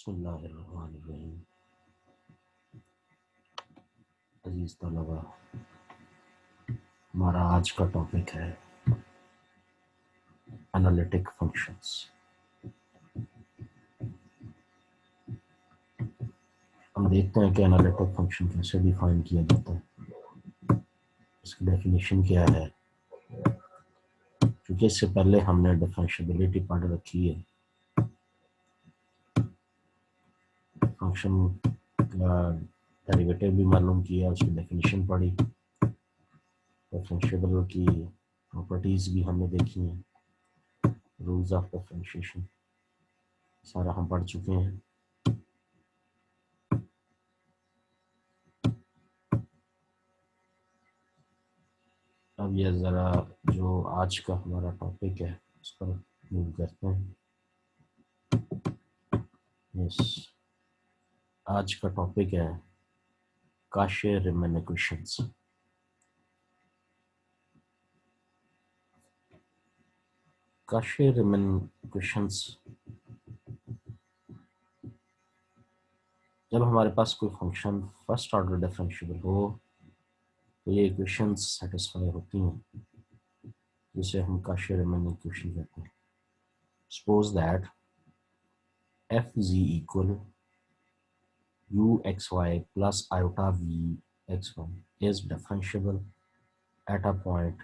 बिस्मिल्लाहिर्रहमानिर्रहीम। अजीज तलबा, हमारा आज का टॉपिक है एनालिटिक फंक्शंस। हम देखते हैं कि एनालिटिक फंक्शन कैसे डिफाइन किया जाता है, इसकी डेफिनेशन क्या है। क्योंकि इससे पहले हमने डिफरेंशिएबिलिटी पढ़ रखी है, फंक्शन का डेरिवेटिव भी मालूम किया, उसकी डेफिनेशन पढ़ी, डिफरेंशिएबल की प्रॉपर्टीज भी हमने देखी हैं, रूल्स ऑफ डिफरेंशिएशन सारा हम पढ़ चुके हैं। अब ये ज़रा जो आज का हमारा टॉपिक है उस पर मूव करते हैं। यस, आज का टॉपिक है काशे-रीमन इक्वेशंस। काशे-रीमन इक्वेशंस, जब हमारे पास कोई फंक्शन फर्स्ट ऑर्डर डिफरेंशिएबल हो तो ये इक्वेशंस सेटिस्फाई होती हैं, जिसे हम काशे-रीमन इक्वेशन कहते हैं। Suppose that f z equal u x y plus iota v x y is differentiable at a point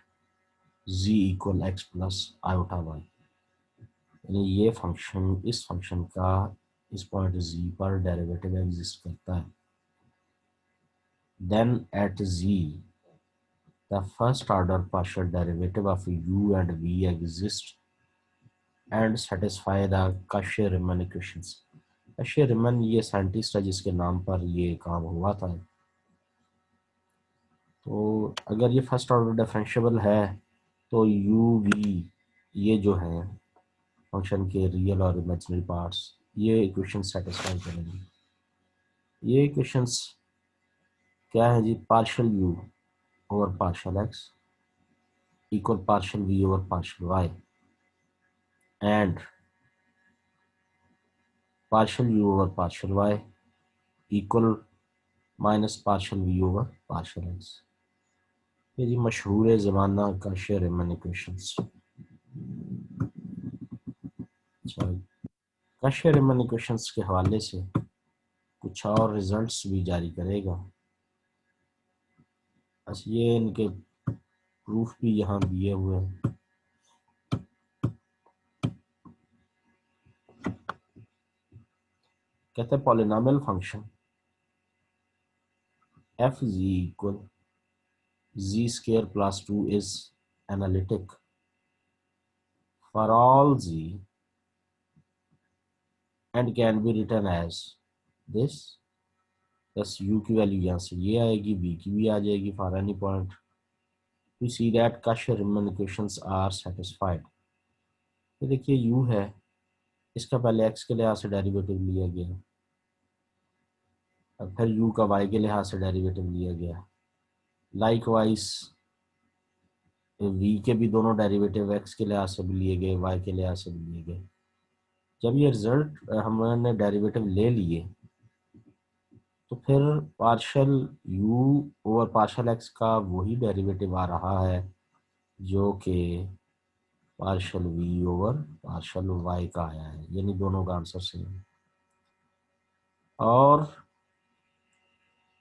z equal x plus iota y. यानी ये फंक्शन, इस फंक्शन का इस पॉइंट z पर डेरिवेटिव एग्जिस्ट करता है। Then at z the first order partial derivative of u and v exist and satisfy the Cauchy Riemann equations. Cauchy Riemann ये scientist है जिसके नाम पर ये काम हुआ था। तो अगर ये फर्स्ट ऑर्डर डिफरेंशिएबल है तो u v ये जो है फंक्शन के रियल और इमेजिनरी पार्ट्स, ये इक्वेशन सेटिस्फाई करेंगे। ये इक्वेशंस क्या है जी? Partial u over partial x equal partial v over partial y and partial u over partial y equal minus partial v over partial x. ये जी मशहूर ज़माना काशे-रीमन इक्वेशंस। अच्छा, काशे-रीमन इक्वेशंस के हवाले से कुछ और रिजल्ट्स भी जारी करेगा। बस ये इनके प्रूफ भी यहाँ दिए हुए हैं। कहते हैं polynomial function F z equal z square plus 2 is analytic for all z and can be written as this। बस u की वैल्यू यहाँ से ये आएगी, v की भी आ जाएगी for any point. We see that Cauchy Riemann equations are satisfied. ये देखिए u है, इसका पहले x के लिहाज से डेरिवेटिव लिया गया, और फिर u का y के लिहाज से डेरिवेटिव लिया गया। लाइकवाइज v के भी दोनों डेरिवेटिव x के लिहाज से भी लिए गए, y के लिहाज से भी लिए गए। जब ये रिजल्ट हमने डेरिवेटिव ले लिए तो फिर partial u over partial x का वही डेरिवेटिव आ रहा है जो कि partial v over partial y का आया है, यानी दोनों का आंसर सेम है। और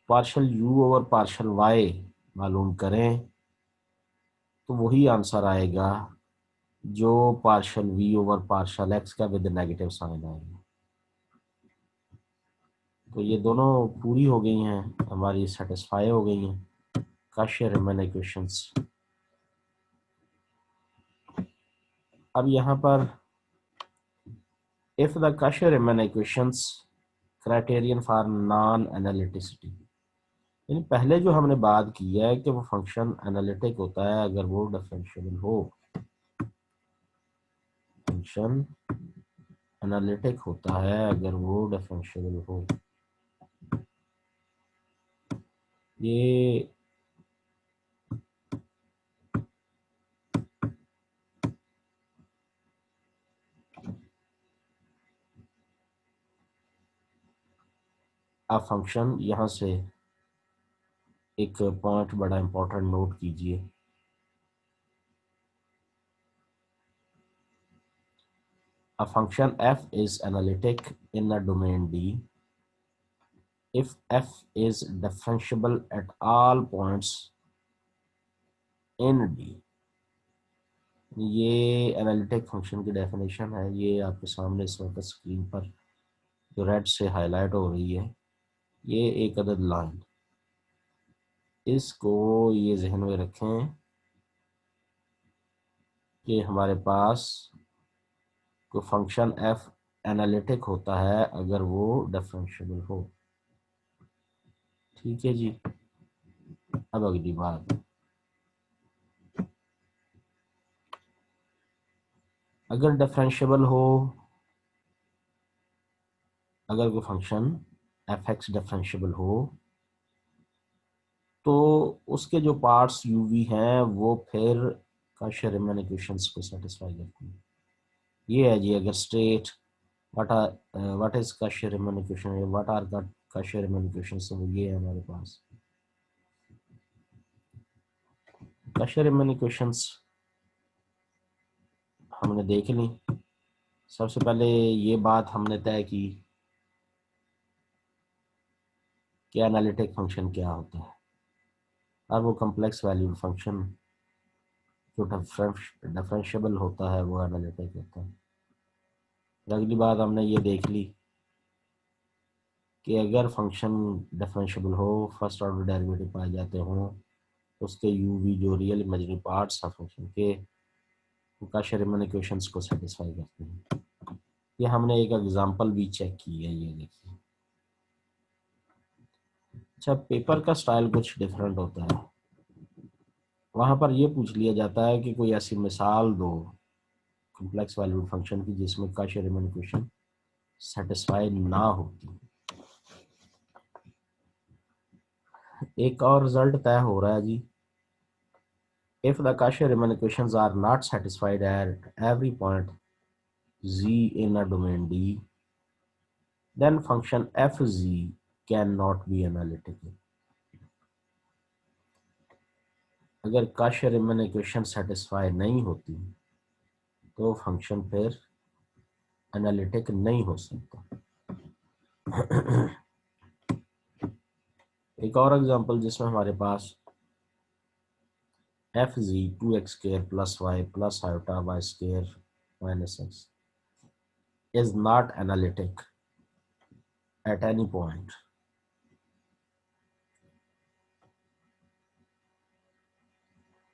partial u over partial y मालूम करें तो वही आंसर आएगा जो partial v over partial x का विद नेगेटिव साइन आएगा। तो ये दोनों पूरी हो गई हैं, हमारी सेटिस्फाई हो गई हैं काशे-रीमन इक्वेशंस। अब यहाँ पर if the Cauchy Riemann equations criterion for non analyticity, यानी पहले जो हमने बात की है कि वो फंक्शन एनालिटिक होता है अगर वो डिफरेंशिएबल हो। फंक्शन एनालिटिक होता है अगर वो डिफरेंशिएबल हो। ये अब फंक्शन, यहाँ से एक पॉइंट बड़ा इंपॉर्टेंट नोट कीजिए। A function f is analytic in a domain D if f is differentiable at all points in D। ये एनालिटिक फंक्शन की डेफिनेशन है, ये आपके सामने इस वक्त स्क्रीन पर जो रेड से हाईलाइट हो रही है, ये एक अदद लाइन, इसको ये जहन में रखें कि हमारे पास कोई फंक्शन f एनालिटिक होता है अगर वो डिफरेंशिएबल हो। ठीक है जी। अब अगली बात, अगर डिफरेंशिएबल हो, अगर कोई फंक्शन एफ एक्स डिफरेंशिएबल हो तो उसके जो पार्ट्स यू वी हैं वो फिर काशर-रीमन इक्वेशंस को सेटिस्फाई करते हैं। ये है जी। अगर state what is Cauchy Riemann equation, what are Cauchy Riemann equations, तो ये है हमारे पास काशर-रीमन इक्वेशंस हमने देख ली। सबसे पहले ये बात हमने तय की कि एनालिटिक फंक्शन क्या होता है, और वो कम्प्लेक्स वैल्यूड फंक्शन जो डिफरेंशिएबल होता है वो एनालिटिक होता है। अगली बात हमने ये देख ली कि अगर फंक्शन डिफरेंशिएबल हो, फर्स्ट ऑर्डर डेरिवेटिव पाए जाते हों, तो उसके यू वी जो रियल इमेजिनरी पार्ट्स हैं फंक्शन के, वो काशर-रीमन इक्वेशंस को सेटिस्फाई करते हैं। ये हमने एक एग्जांपल भी चेक की है, ये देखिए। अच्छा, पेपर का स्टाइल कुछ डिफरेंट होता है। वहाँ पर ये पूछ लिया जाता है कि कोई ऐसी मिसाल दो कम्प्लेक्स वैल्यूड फंक्शन की जिसमें काशर-रीमन इक्वेशन सेटिस्फाई ना होती। एक और रिजल्ट तय हो रहा है जी। If the Cauchy-Riemann equations are not satisfied at every point z in a domain D, then function fz cannot be analytic। अगर Cauchy-Riemann इक्वेशन सेटिस्फाई नहीं होती तो फंक्शन फिर एनालिटिक नहीं हो सकता। एक और एग्जांपल जिसमें हमारे पास F G 2x² + y + iota y² - x is not analytic at any point।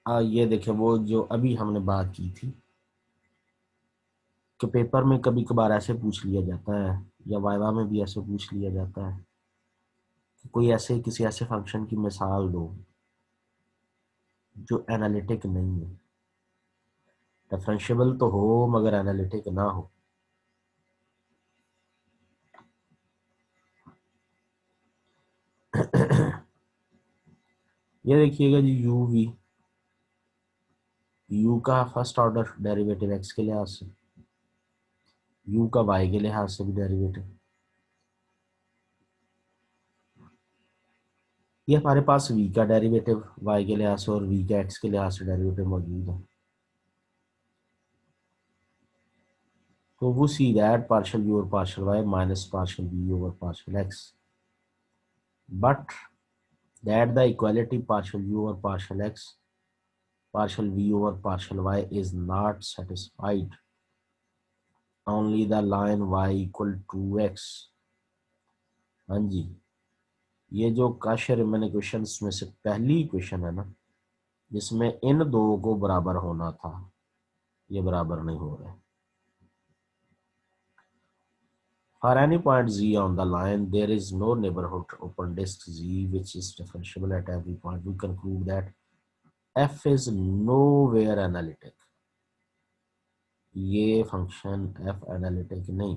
ये देखें, वो जो अभी हमने बात की थी कि पेपर में कभी कभार ऐसे पूछ लिया जाता है, या वाइवा में भी ऐसे पूछ लिया जाता है कि कोई ऐसे किसी ऐसे फंक्शन की मिसाल दो जो एनालिटिक नहीं है, डिफरेंशिएबल तो हो मगर एनालिटिक ना हो। ये देखिएगा जी, यू का फर्स्ट ऑर्डर डेरिवेटिव एक्स के लिहाज से, यू का वाई के लिहाज से भी डेरिवेटिव, ये हमारे पास वी का डेरिवेटिव वाई के लिहाज से और वी का एक्स के लिहाज से डेरिवेटिव मौजूद है। तो वो सी दैट पार्शियल यू और partial y minus partial v over partial x, but that the equality partial u over partial x partial v over partial y is not satisfied only the line y equal to x। हाँ जी, ये जो काशर-रीमन equations में से पहली equation है ना, जिसमें इन दो को बराबर होना था, ये बराबर नहीं हो रहा है। For any point z on the line, there is no neighborhood open disk z which is differentiable at every point। We conclude that f is nowhere analytic। ये फंक्शन f एनालिटिक नहीं।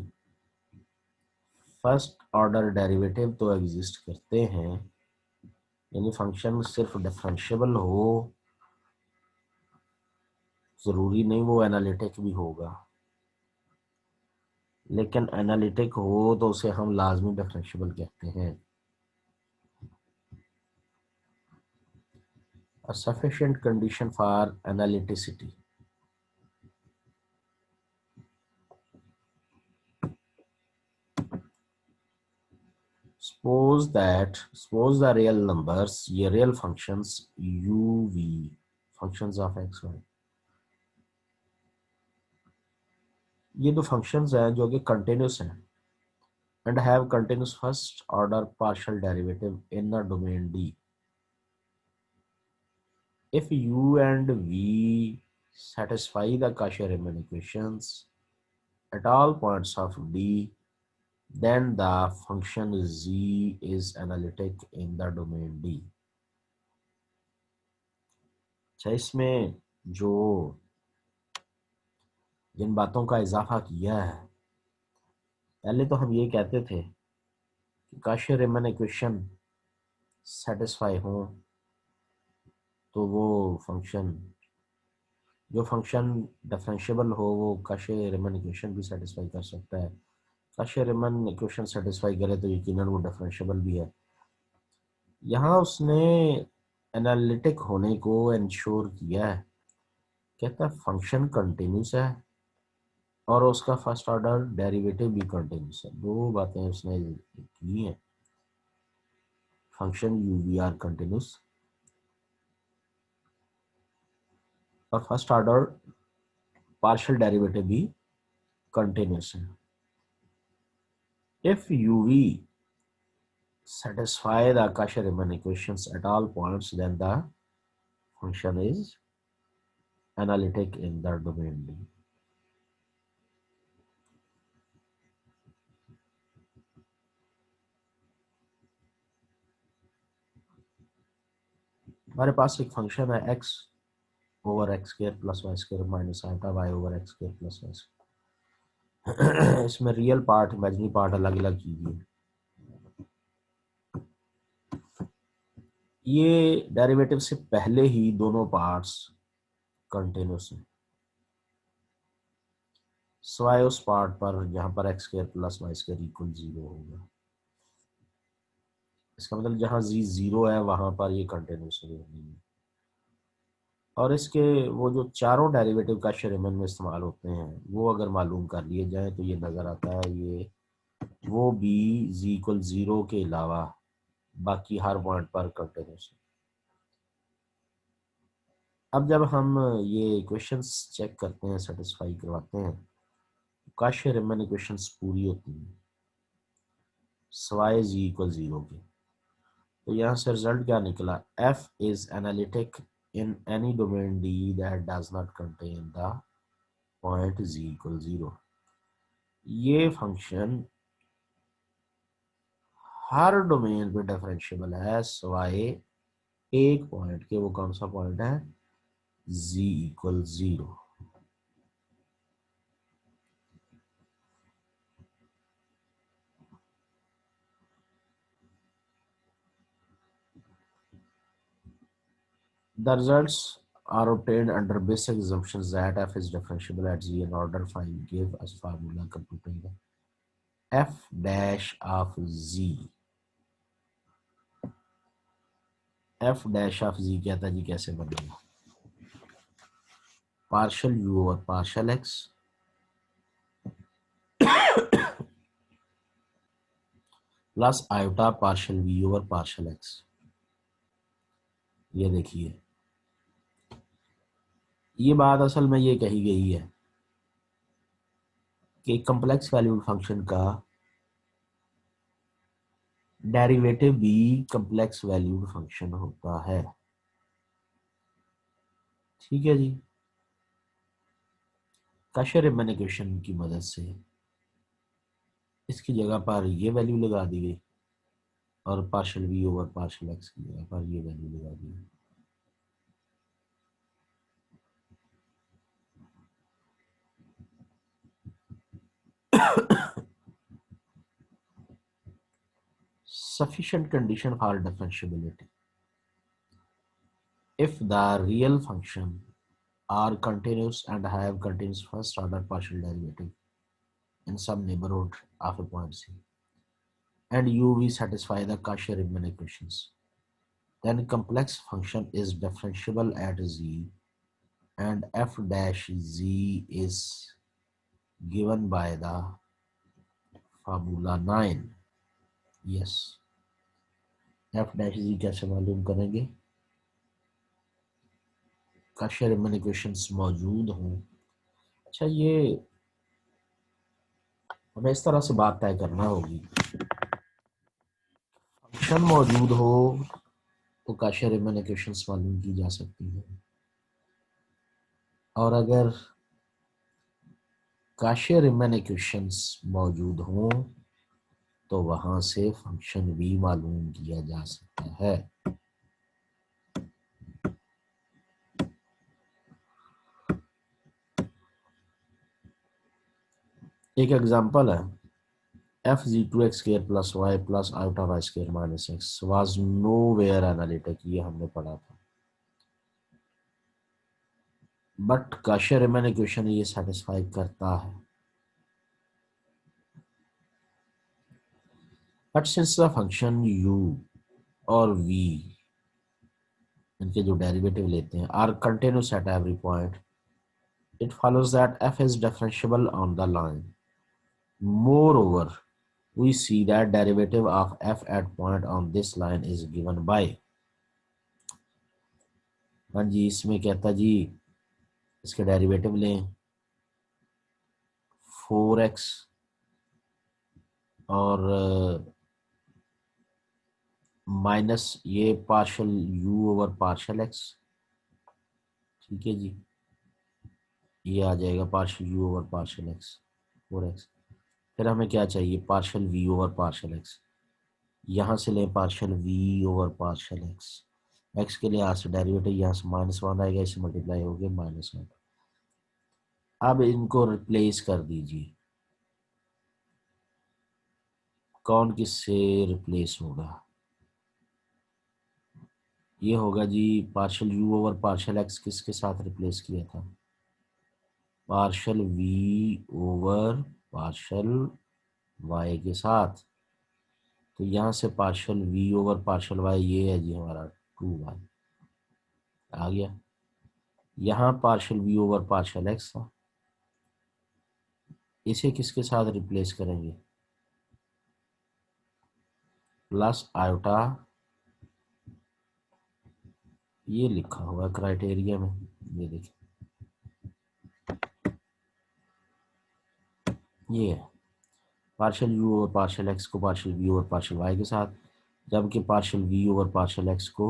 फर्स्ट ऑर्डर डेरिवेटिव तो exist करते हैं, यानी function सिर्फ differentiable हो, ज़रूरी नहीं वो एनालिटिक भी होगा, लेकिन एनालिटिक हो तो उसे हम लाजमी डिफरेंशिएबल कहते हैं। A sufficient condition for analyticity. Suppose the real numbers, ये real functions u v, functions of x y, ये दो functions हैं जो कि continuous हैं and have continuous first order partial derivative in the domain D. If u and v satisfy the Cauchy-Riemann equations at all points of D, then the function z is analytic in the domain D. अच्छा, इसमें जो जिन बातों का इजाफा किया है, पहले तो हम ये कहते थे कि Cauchy-Riemann इक्वेशन सेटिस्फाई हो तो वो फंक्शन, जो फंक्शन डिफरेंशिएबल हो वो Cauchy-Riemann इक्वेशन भी सेटिस्फाई कर सकता है। Cauchy-Riemann इक्वेशन सेटिस्फाई करे तो यकीनन वो डिफरेंशिएबल भी है। यहाँ उसने एनालिटिक होने को इंश्योर किया है, कहता है फंक्शन कंटिन्यूस है और उसका फर्स्ट ऑर्डर डेरिवेटिव भी कंटिन्यूस है। दो बातें उसने की हैं, function u v are continuous और फर्स्ट ऑर्डर पार्शियल डेरिवेटिव भी कंटिन्यूस है। If u v satisfy the Cauchy-Riemann equations at all points, then the function is analytic in the domain D. हमारे पास एक फंक्शन है x over x square plus y square minus iota y over x square plus y square. इसमें real part imaginary part अलग अलग कीजिए। ये derivative से पहले ही दोनों पार्ट्स कंटिन्यूस हैं, सिवाय उस पार्ट पर जहां पर x square plus y square equal 0 होगा। इसका मतलब जहां जी 0 है वहां पर ये कंटिन्यूस नहीं है। और इसके वो जो चारों डेरिवेटिव Cauchy-Riemann में इस्तेमाल होते हैं वो अगर मालूम कर लिए जाए तो ये नज़र आता है ये वो बी जी इक्वल 0 के अलावा बाकी हर पॉइंट पर कंटिन्यूस है। अब जब हम ये इक्वेशंस चेक करते हैं, सेटिस्फाई करवाते हैं, Cauchy-Riemann इक्वेशंस पूरी होती हैं सवाए जी इक्वल 0 के। तो यहाँ से रिजल्ट क्या निकला, f is analytic in any domain D that does not contain the point z equal 0। ये फंक्शन हर डोमेन पे डिफरेंशिएबल है सवाए एक पॉइंट के। वो कौन सा पॉइंट है, z equal 0। The results are obtained under basic assumptions that f is differentiable at z and order 5 give us formula computing the f dash of z। f dash of z कहता है जी कैसे बनेगा, partial u over partial x plus iota partial v over partial x। ये देखिए, ये बात असल में ये कही गई है कि कम्प्लेक्स वैल्यूड फंक्शन का डेरिवेटिव भी कम्प्लेक्स वैल्यूड फंक्शन होता है। ठीक है जी, Cauchy-Riemann इक्वेशन की मदद से इसकी जगह पर ये वैल्यू लगा दी गई और partial v over partial x की जगह पर ये वैल्यू लगा दी गई। Sufficient condition for differentiability. If the real function are continuous and have continuous first order partial derivative in some neighborhood of a point C and u v satisfy the Cauchy-Riemann equations, then complex function is differentiable at z and f dash z is given by the formula 9. yes, f dash z कैसे मालूम करेंगे? काशियर रीमन equations मौजूद हों। अच्छा, ये हमें इस तरह से बात तय करना होगी, फंक्शन मौजूद हो तो काशियर रीमन इक्वेशंस मालूम की जा सकती है, और अगर काशियर रीमन इक्वेशंस मौजूद हों तो वहां से फंक्शन भी मालूम किया जा सकता है। एक एग्जांपल है, f z 2x square plus y plus iota y square minus x was nowhere analytic, ये हमने पढ़ा था, बट काशियर रीमन इक्वेशन ये सेटिस्फाई करता है। But since the function u और v, इनके जो डेरिवेटिव लेते हैं, are continuous at every point, it follows that f is differentiable on the line. Moreover, we see that derivative of f at point on this line is given by, हाँ जी, इसमें कहता जी इसके derivative लें 4x और minus ये partial u over partial x, ठीक है जी, ये आ जाएगा partial u over partial x 4x। फिर हमें क्या चाहिए, partial v over partial x, यहाँ से लें partial v over partial x, x के लिए यहाँ से डेरिवेटिव यहाँ से -1 आएगा, इसे मल्टीप्लाई हो गया -1। अब इनको रिप्लेस कर दीजिए, कौन किससे रिप्लेस होगा? ये होगा जी partial u over partial x किसके साथ रिप्लेस किया था? Partial v over partial y के साथ। तो यहाँ से partial v over partial y ये है जी हमारा 2y आ गया। यहाँ partial v over partial x था, इसे किसके साथ रिप्लेस करेंगे? प्लस आयोटा, ये लिखा हुआ है क्राइटेरिया में, ये देखिए ये है partial u over partial x को partial v over partial y के साथ, जबकि partial v over partial x को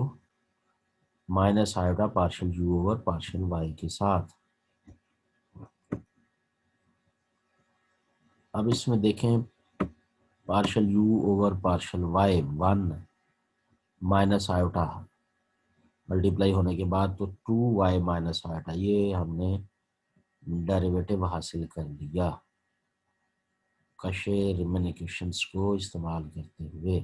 minus iota partial u over partial y के साथ। अब इसमें देखें partial u over partial y 1 minus iota multiply होने के बाद तो 2y माइनस आयोटा, ये हमने डेरिवेटिव हासिल कर लिया काशियर रीमन इक्वेशंस को इस्तेमाल करते हुए।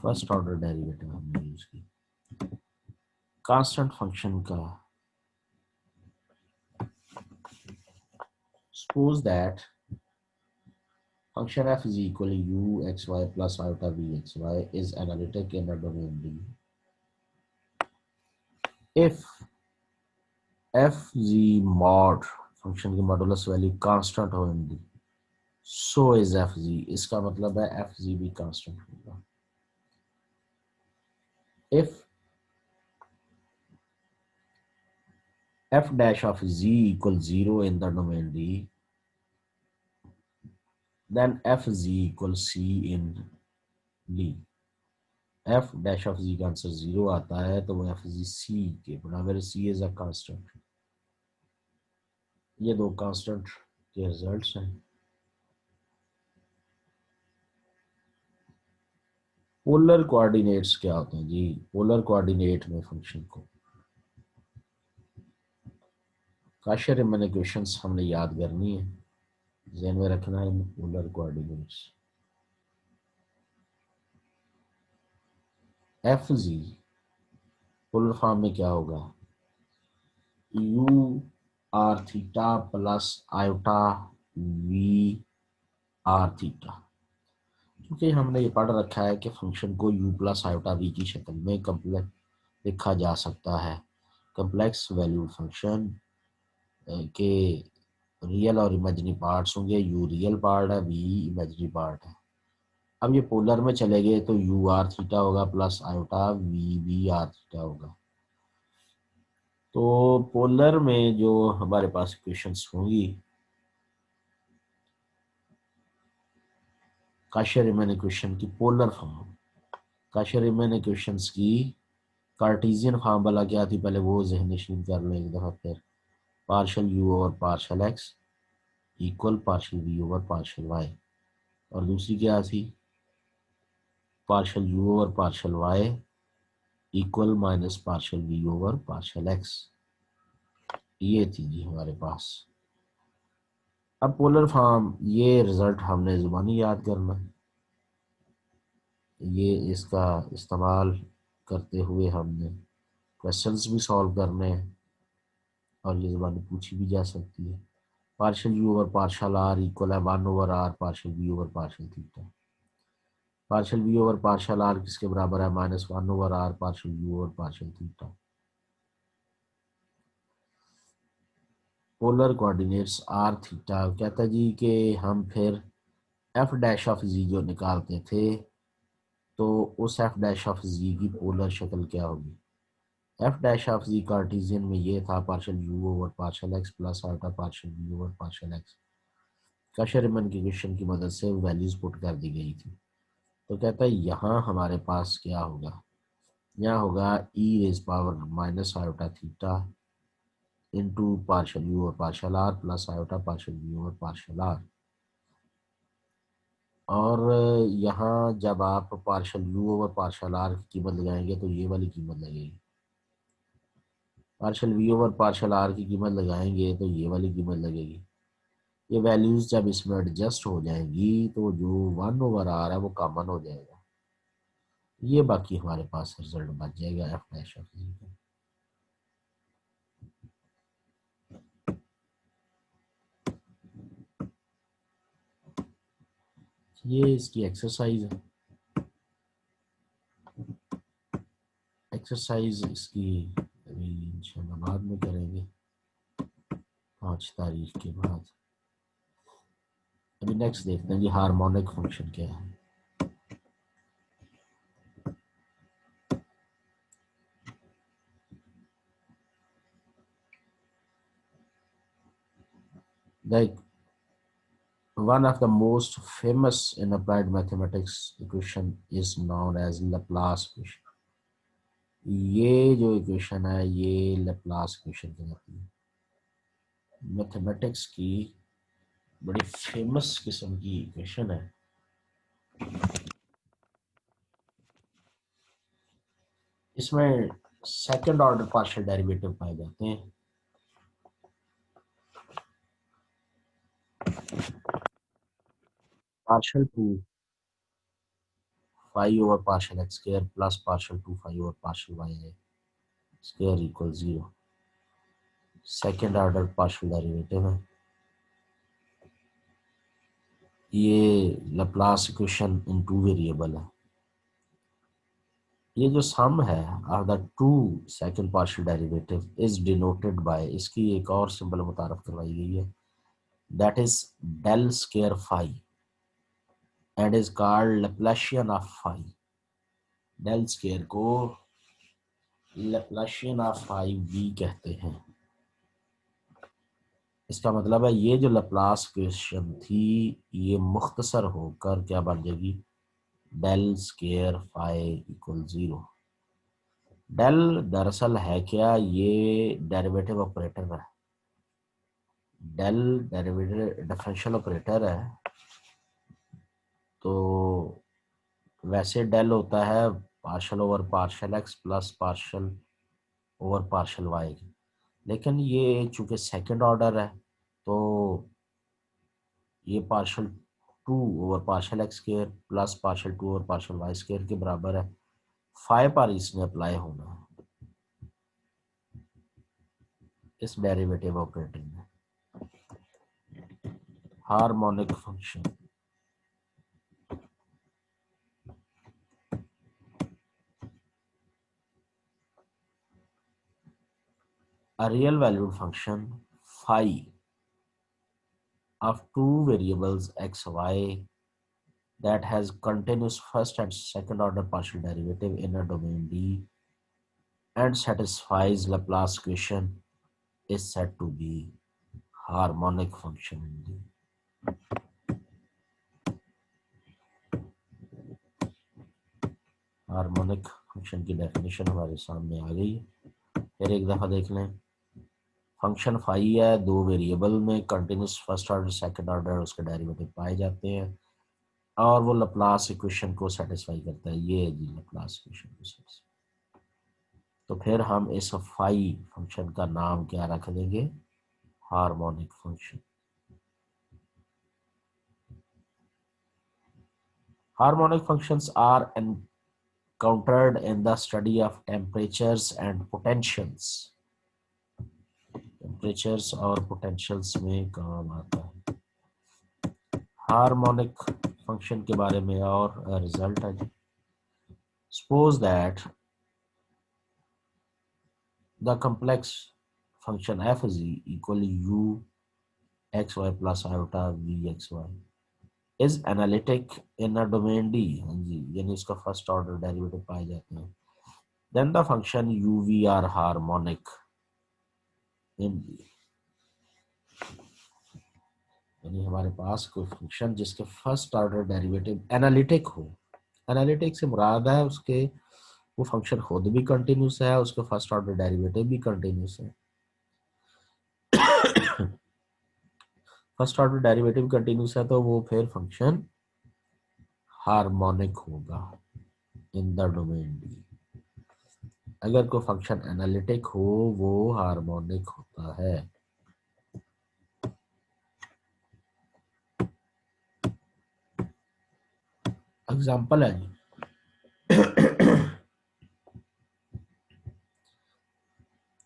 फर्स्ट ऑर्डर डेरिवेटिव हमने यूज की। कांस्टेंट फंक्शन का, suppose that function f is equal to u xy plus iota v xy is analytic in a domain D if f z mod function की modulus value constant हो इन दी, so is F G, इसका मतलब है F G भी constant होगा। If f dash of z equals 0 in the domain D, then f z equals c in D। f dash of z का answer 0 आता है तो वो f z c के बराबर, c इज अ कांस्टेंट। ये दो कांस्टेंट के रिजल्ट्स हैं। पोलर कोऑर्डिनेट्स क्या होते हैं जी? पोलर कोऑर्डिनेट में फंक्शन को काशियर रीमन इक्वेशंस हमने याद करनी है, ज़हन में रखना है polar coordinates. F z polar form में क्या होगा? U r theta plus iota v r theta. क्योंकि हमने ये पढ़ रखा है कि फंक्शन को u प्लस आयोटा वी की शक्ल में कम्प्लेक्स लिखा जा सकता है। कम्प्लेक्स वैल्यूड फंक्शन के रियल और इमेजिनरी पार्ट्स होंगे। u रियल पार्ट है, v इमेजिनरी पार्ट है। अब ये पोलर में चले गए तो u आर थीटा होगा plus iota v r theta होगा। तो पोलर में जो हमारे पास इक्वेशंस होंगी, काशर-रीमन इक्वेशन की पोलर फॉर्म, काशर-रीमन इक्वेशंस की कार्टेशियन फॉर्म वाला क्या थी, पहले वो ज़हन नशीन कर लें एक दफ़ा फिर। Partial u over partial x equal partial v over partial y, और दूसरी क्या थी, partial u over partial y equal minus partial v over partial x। ये थी जी हमारे पास। अब पोलर फॉर्म, ये रिजल्ट हमने ज़ुबानी याद करना है। ये इसका इस्तेमाल करते हुए हमने क्वेश्चंस भी सॉल्व करने हैं और ये ज़बानी पूछी भी जा सकती है। Partial u over partial r equal है 1 over r partial v over partial theta. Partial v over partial r किसके बराबर है, -1 over r partial u over partial theta. Polar coordinates r theta, कहता है जी कि हम फिर एफ डैश ऑफ जी जो निकालते थे तो उस एफ डैश ऑफ जी की पोलर शक्ल क्या होगी। F dash of z Cartesian में ये था partial u over partial x plus आल्टा partial v over partial x. Cauchy Riemann की क्वेश्चन की मदद से वैल्यूज पुट कर दी गई थी। तो कहता है यहाँ हमारे पास क्या होगा, यहाँ होगा e raise power minus iota theta into partial u और partial r plus iota partial v और पार्शल आर। और यहाँ जब आप partial u over partial r की कीमत लगाएंगे तो ये वाली कीमत लगेगी, partial v over partial r की कीमत लगाएंगे तो ये वाली कीमत लगेगी। ये वैल्यूज जब इसमें एडजस्ट हो जाएंगी तो जो 1 ओवर आर है वो कॉमन हो जाएगा। ये बाकी हमारे पास रिजल्ट बच जाएगा एफ डैश ऑफ जी का। ये इसकी एक्सरसाइज है। एक्सरसाइज इसकी अभी इंशाल्लाह बाद में करेंगे 5 तारीख के बाद। अभी नेक्स्ट देखते हैं जी हार्मोनिक फंक्शन क्या है। Like one of the most famous in applied mathematics equation is known as Laplace equation। ये जो इक्वेशन है ये लेप्लास इक्वेशन कहलाती है। मैथमेटिक्स की बड़ी फेमस किस्म की इक्वेशन है। इसमें सेकंड ऑर्डर पार्शियल डेरिवेटिव पाए जाते हैं। Partial two phi over partial x square plus partial two phi over partial y square equal 0। Second order partial derivative है। ये Laplace equation in two variable है। ये जो सम है of the two second partial derivative is denoted by, इसकी एक और symbol मुतारफ करवाई गई है, that is del square phi and is called Laplacian of phi. Del square को लैप्लाशियन ऑफ फाई भी कहते हैं। इसका मतलब है ये जो लैप्लास इक्वेशन थी ये मुख्तसर होकर क्या बन जाएगी, del square phi equal 0। Del दरअसल है क्या, ये डेरिवेटिव ऑपरेटर है। डेल डेरिवेटिव डिफरेंशियल ऑपरेटर है। तो वैसे डेल होता है partial over partial x plus partial over partial y, लेकिन ये चूंकि सेकंड ऑर्डर है तो ये partial two over partial x square plus partial two over partial y square के बराबर है। फाइव पर इसमें अप्लाई होना है इस डेरिवेटिव ऑपरेटर में। Harmonic function, a real valued function phi of two variables x, y that has continuous first and second order partial derivative in a domain D and satisfies Laplace equation is said to be harmonic function in D. Harmonic function की definition हमारे सामने आ गई। फिर एक दफ़ा देख लें। Function phi है, दो वेरिएबल में continuous first order second order उसके डेरिवेटिव पाए जाते हैं और वो लप्लास इक्वेशन को सेटिस्फाई करता है। ये है जी लप्लास इक्वेशन को सेटिस्फाई। तो फिर हम इस फाई फंक्शन का नाम क्या रख देंगे? Harmonic function. Harmonic functions are encountered in the study of temperatures and potentials। Temperatures और पोटेंशियल्स में काम आता है। हार्मोनिक फंक्शन के बारे में और रिजल्ट है जी। Suppose that the complex function f is equal u x y plus iota v x y is analytic in a domain D. हाँ जी, यानी इसका फर्स्ट ऑर्डर डेरिवेटिव पाए जाते हैं। Then the function u v are harmonic in D. यानी हमारे पास कोई फंक्शन जिसके फर्स्ट ऑर्डर डेरिवेटिव एनालिटिक हो। एनालिटिक से मुराद है उसके वो फंक्शन खुद भी कंटिन्यूस है, उसके फर्स्ट ऑर्डर डेरिवेटिव भी कंटिन्यूस है। फर्स्ट ऑर्डर डेरिवेटिव कंटिन्यूस है तो वो फिर फंक्शन हार्मोनिक होगा इन द डोमेन डी। अगर कोई फंक्शन एनालिटिक हो वो हार्मोनिक होता है। एग्जांपल है जी।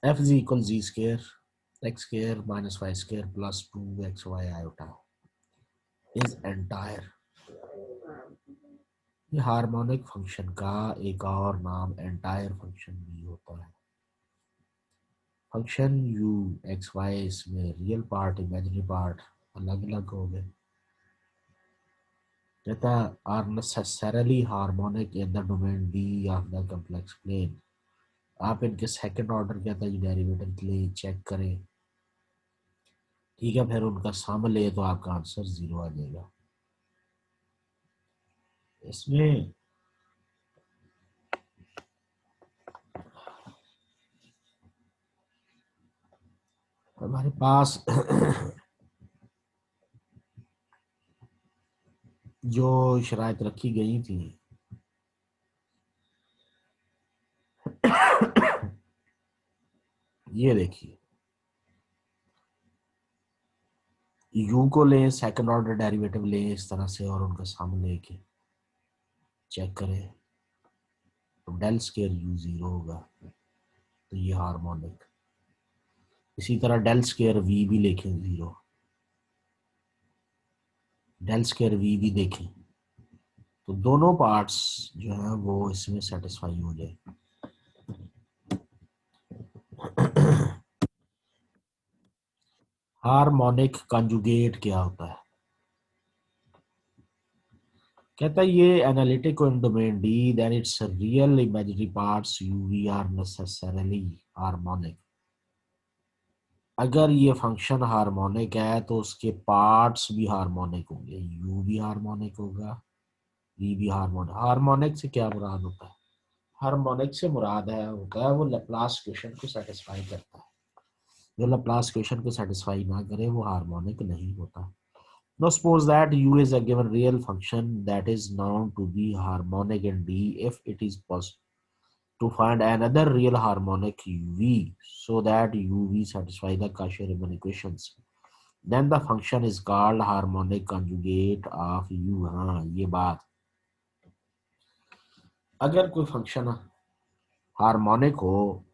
F z equal z square x square minus y square plus 2xy iota is entire. ये हार्मोनिक फंक्शन का एक और नाम एंटायर फंक्शन भी होता है। फंक्शन यू एक्स वाई इसमें रियल पार्ट इमेजिनरी पार्ट अलग अलग हो गए। कहता are necessarily harmonic in the domain D of the complex plane. आप इनके सेकंड ऑर्डर कहता है डेरिवेटिव के लिए चेक करें, ठीक है, फिर उनका सम ले तो आपका आंसर 0 आ जाएगा। इसमें हमारे पास जो शराइत रखी गई थी ये देखिए, यू को लें, सेकंड ऑर्डर डेरिवेटिव लें इस तरह से और उनका सम लेके चेक करें तो डेल स्केयर यू 0 होगा, तो ये हार्मोनिक। इसी तरह डेल स्केयर वी भी लिखें 0, डेल स्केयर वी भी देखें तो दोनों पार्ट्स जो है वो इसमें सेटिस्फाई हो जाए। हार्मोनिक कंजुगेट क्या होता है? कहता है ये analytic in domain D then its real imaginary parts u v are necessarily harmonic. अगर ये फंक्शन हार्मोनिक है तो उसके पार्ट्स भी हार्मोनिक होंगे, यू भी हार्मोनिक होगा, वी भी हार्मोनिक। हार्मोनिक से क्या मुराद होता है? हार्मोनिक से मुराद है होता है वो लैप्लास इक्वेशन को सेटिस्फाई करता है। जो लैप्लास इक्वेशन को सेटिस्फाई ना करे वो हार्मोनिक नहीं होता। Now suppose that u is a given real function that is known to be harmonic in D if it is possible to find another real harmonic v so that uv satisfy the Cauchy-Riemann equations. Then the function is called harmonic conjugate of u। हाँ ये बात, अगर कोई function harmonic हो,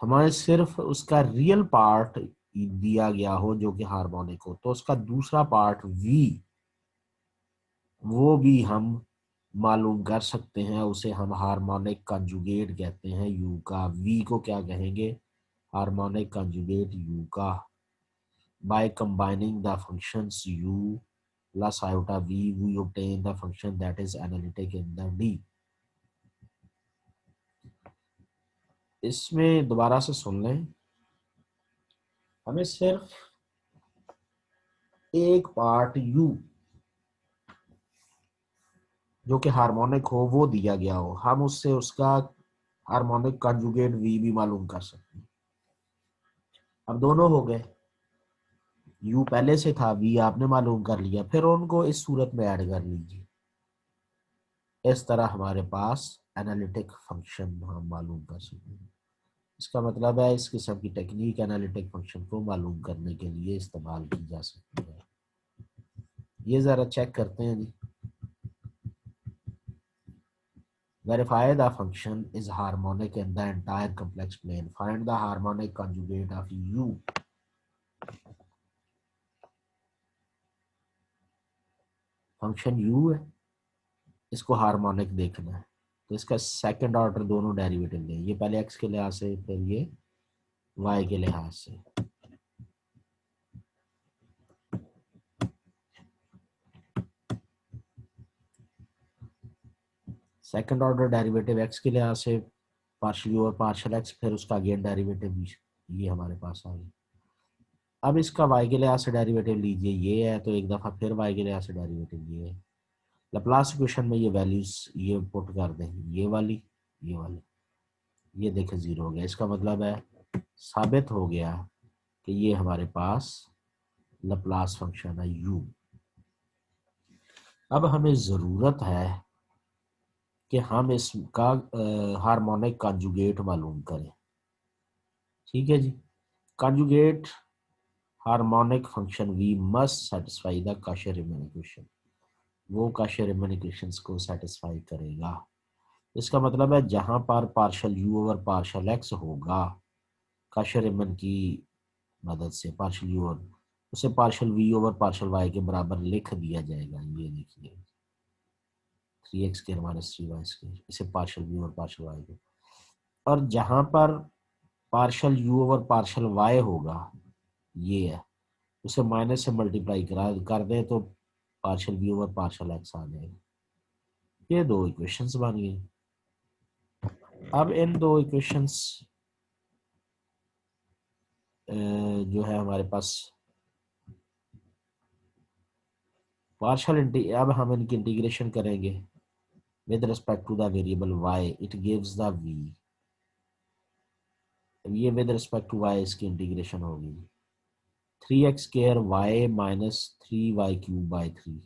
हमें सिर्फ उसका real part दिया गया हो जो कि हार्मोनिक हो, तो उसका दूसरा पार्ट वी, वो भी हम मालूम कर सकते हैं, उसे हम हार्मोनिक कंजुगेट कहते हैं यू का। वी को क्या कहेंगे? हार्मोनिक कंजुगेट यू का। By combining the functions u plus iota v, we obtain the function that is analytic in the D। इसमें दोबारा से सुन लें, हमें सिर्फ एक पार्ट u जो कि हार्मोनिक हो वो दिया गया हो, हम उससे उसका हार्मोनिक कंजुगेट v भी मालूम कर सकते हैं। अब दोनों हो गए, u पहले से था, v आपने मालूम कर लिया, फिर उनको इस सूरत में ऐड कर लीजिए। इस तरह हमारे पास एनालिटिक फंक्शन हम मालूम कर सकते हैं। इसका मतलब है इस किस्म की टेक्निक एनालिटिक फंक्शन को मालूम करने के लिए इस्तेमाल की जा सकती है। ये ज़रा चेक करते हैं जी। Verify the function is harmonic in the entire complex plane. Find the harmonic conjugate of u। Function u है, इसको हार्मोनिक देखना है, तो इसका सेकंड ऑर्डर दोनों डेरिवेटिव लें। ये पहले x के लिहाज से, फिर ये y के लिहाज से। सेकंड ऑर्डर डेरिवेटिव x के लिहाज से पार्शियल और पार्शियल x, फिर उसका अगेन डेरिवेटिव भी ये हमारे पास आ गया। अब इसका y के लिहाज से डेरिवेटिव लीजिए, ये है, तो एक दफ़ा फिर y के लिहाज से डेरिवेटिव ये है। लैप्लास इक्वेशन में ये वैल्यूज ये पुट कर दें, ये वाली, ये देखें जीरो हो गया। इसका मतलब है साबित हो गया कि ये हमारे पास लैप्लास फंक्शन है u। अब हमें ज़रूरत है कि हम इसका हार्मोनिक कंजुगेट मालूम करें। ठीक है जी। Conjugate harmonic function v must satisfy the Cauchy Riemann equation. वो काशर-रीमन इक्वेशंस को सेटिस्फाई करेगा। इसका मतलब है जहां पर partial u over partial x होगा, काशर-रीमन की मदद से पार्शियल u और उसे partial v over partial y के बराबर लिख दिया जाएगा। ये देखिए 3x square minus 3y square, इसे partial v over partial y के। और जहां पर partial u over partial y होगा, ये है, उसे माइनस से मल्टीप्लाई कर दें तो partial v over partial x आ जाएगा। ये दो इक्वेशंस बन गई। अब इन दो इक्वेशंस जो है हमारे पास पार्शियल, अब हम इनकी इंटीग्रेशन करेंगे with respect to the variable y, it gives the v। ये विद रिस्पेक्ट टू y इसकी इंटीग्रेशन होगी 3x square y minus 3y cube by 3,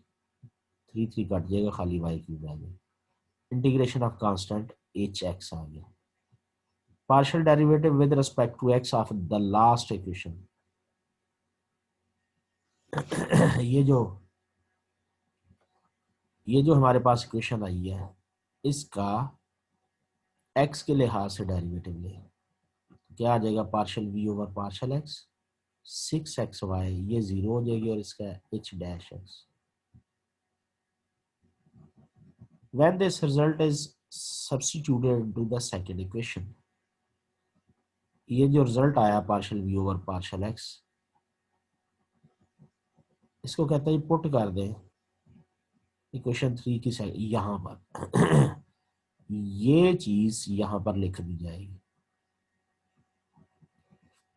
3 cut जाएगा, खाली y क्यूब आ जाएगा। इंटीग्रेशन ऑफ कांस्टेंट hx आ गया। Partial derivative with respect to x of the last equation. ये जो हमारे पास इक्वेशन आई है, इसका x के लिहाज से डेरिवेटिव ले, क्या आ जाएगा? Partial v over partial x 6xy, ये जीरो हो जाएगी, और इसका h dash x। When this result is substituted into the second equation, ये जो रिजल्ट आया partial v over partial x, इसको कहते हैं पुट कर दें इक्वेशन 3 की साइड यहाँ पर। ये चीज यहाँ पर लिख दी जाएगी,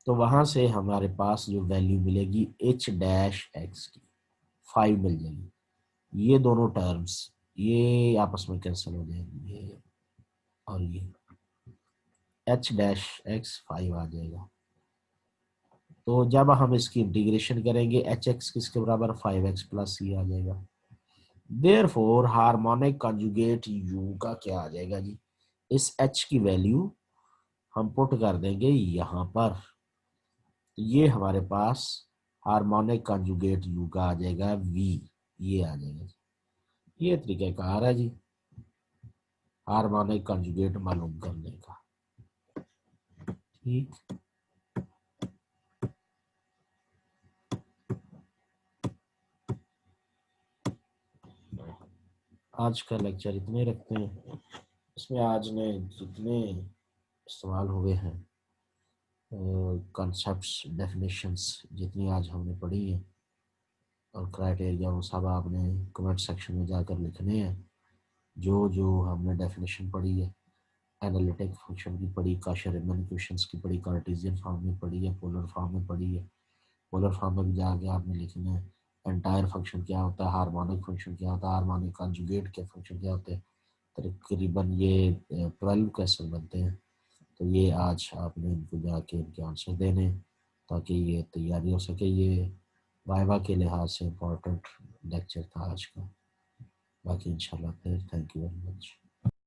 तो वहां से हमारे पास जो वैल्यू मिलेगी h डैश x की 5 मिल जाएगी। ये दोनों टर्म्स ये आपस में कैंसिल हो जाएंगी, ये और ये h डैश x 5 आ जाएगा। तो जब हम इसकी इंटीग्रेशन करेंगे एच एक्स किसके बराबर 5x प्लस सी आ जाएगा। देयरफॉर हार्मोनिक कंजुगेट u का क्या आ जाएगा जी? इस h की वैल्यू हम पुट कर देंगे यहाँ पर, ये हमारे पास हार्मोनिक कंजुगेट u का आ जाएगा v, ये आ जाएगा। ये तरीक़ाकार है जी हार्मोनिक कंजुगेट मालूम करने का। ठीक, आज का लेक्चर इतने रखते हैं। इसमें आज ने जितने इस्तेमाल हुए हैं कॉन्सेप्ट्स, डेफिनेशंस जितनी आज हमने पढ़ी हैं और क्राइटेरिया, वो सब आपने कमेंट सेक्शन में जाकर लिखने हैं। जो जो हमने डेफिनेशन पढ़ी है, एनालिटिक फंक्शन की पढ़ी, काशर-रीमन इक्वेशंस की पढ़ी, कार्टेशियन फॉर्म में पढ़ी है, पोलर फॉर्म में पढ़ी है। पोलर फॉर्म में भी जाके आपने लिखना है एंटायर फंक्शन क्या होता है, हार्मोनिक फंक्शन क्या होता है, हार्मोनिक कॉन्जुगेट के फंक्शन क्या होते हैं। तकरीबन ये 12 क्वेश्चन बनते हैं। तो ये आज आपने इनको जाके इनके आंसर देने हैं, ताकि ये तैयारी हो सके। ये वाइवा के लिहाज से इम्पोर्टेंट लेक्चर था आज का। बाकी इंशाल्लाह फिर, थैंक यू वेरी मच।